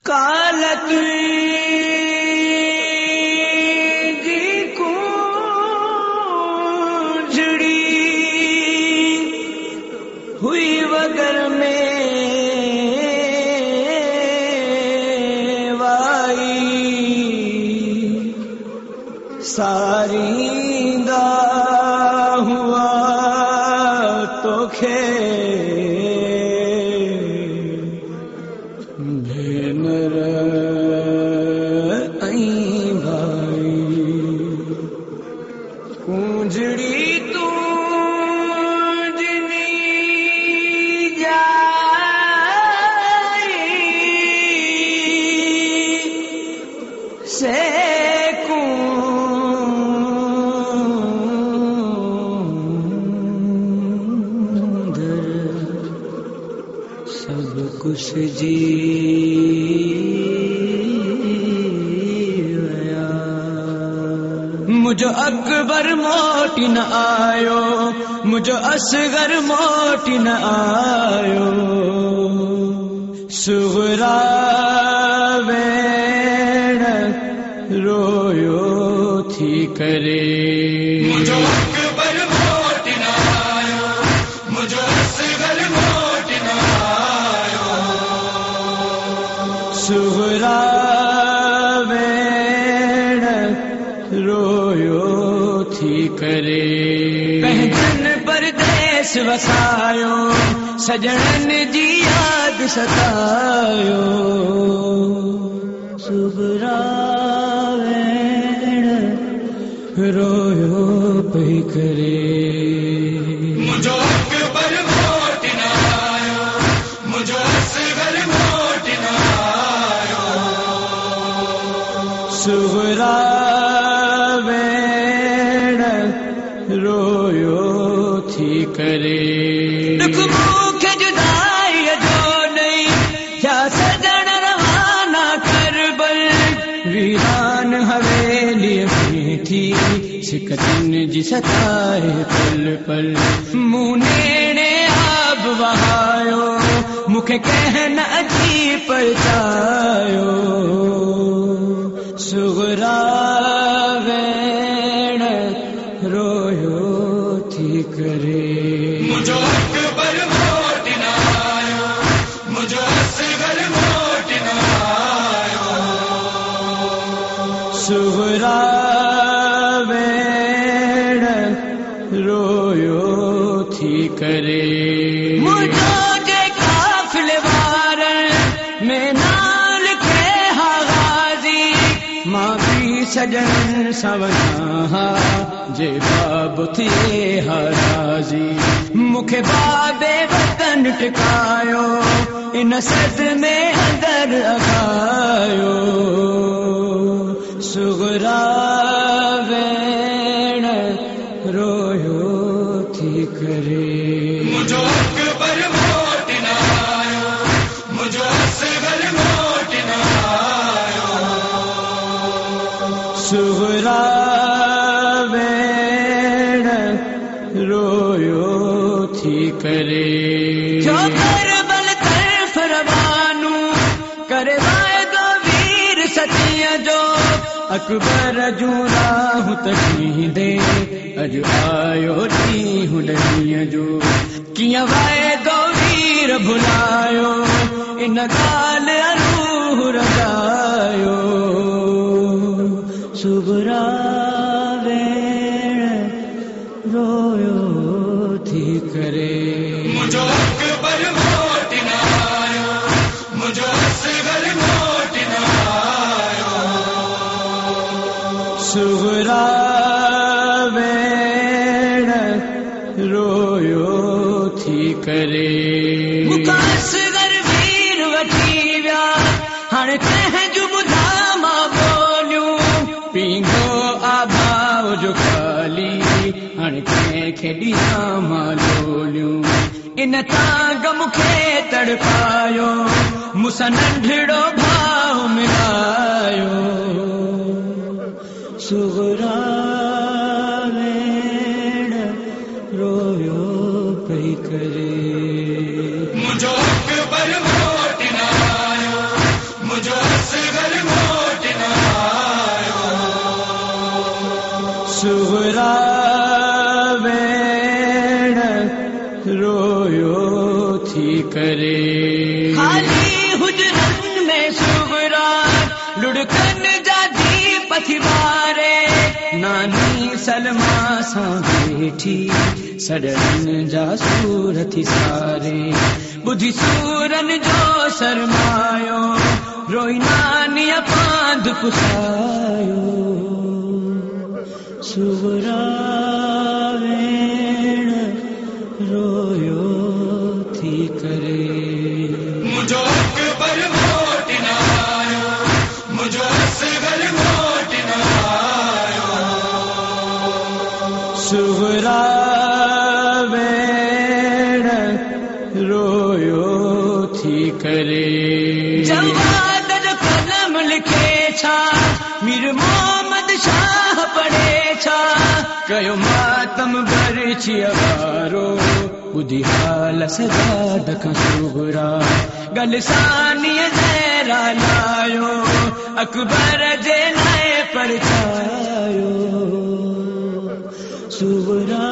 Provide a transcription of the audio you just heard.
कालत जी कूंजड़ी हुई वगर में वाई सारींदा हुआ तो खे भेनर आई भाई कूंजड़ी तू जिनी जाई से सब कुछ जीवया मुझो अकबर मोटी न आयो मुझो असगर मोटी न आयो सुगरा वेण रोयो थी करे मुझो अकबर मोटी न आयो मुझो असगर मोटी न सुगरा वेण रोयो थी करे पहचन परदेस वसायो सजणन जी याद सतायो सुगरा वेण रोयो पई करे मुझो अकबर मोटी न आयो मुझो असगर मोटी न सुगरा वेण रोयो थी करे दुख मुखे जुदाई जो नहीं क्या सजन रवाना करबल वीरान हवेली में थी सिकतिन जी सताए पल पल मुनेने आब वहायो मुखे कहना अजी परचायो सुगरा वेण रोयो थी करे मुझो अकबर मोटी न आयो मुझो असगर मोटी न सुगरा वेण रोयो थी करे मुझो जे काफिले वारन में नाल के हागाजी मां भी सजन सवना जे बाब थे हाराजी मुखे बाबे वतन टिकायो इन सद में अंदर अगायो सुगरा वेण रोयो थी करे मुझो अकबर मोटी न आयो मुझो असगर मोटी न सुगरा वेण रोयो थी करे जो करबल तरफ रवानू करे वायदो वीर सतिया जो अकबर जूरा हूं तकी दे अज आयो ती हूं डीअ जो किया वायदो वीर भुलायो इन गाल रूह रजायो सुगरा वेण रोयो थी करे मुझो अकबर मोटी न आयो मुझो असगर मोटी न सुगरा वेण रोयो थी करे मुकासगर वीर वठी विया हाणे कंहिंजो ॿुधामा ॿोलियूं पींघो आभाव जो खाली हाणे कंहिंखे ॾियां मां लोलियूं इन तांग मूंखे तड़पायो मूंसां नंढड़ो भाव मिलायो सुगरा वेण रोयो पई करे मुझो अकबर मोटी न आयो मुझो रोयो थी करे। खाली हुजरन में सुवरा लुढ़कन जाती पथिवारे, नानी सलमा सां वेठी सड़न जा सूर थी सारे। बुधी सूरन जो सरमायो, रोई नानी पांध पुसायो। सुवरा वेण रोयो थी करे। मुझो अकबर मोट न आयो, मुझो असगर मोट न आयो। सुवरा वेण रोयो थी करे। जवाद जो कलम लिखे छा, मीर मोहम्मद शाह पढ़े छा। कयो मातम भरची अवारो, ॿुधी हाल सदा दखां सुवरा। गल सानीअ ज़हरा लायो, अकबर जे लाइ परछायो। सुवरा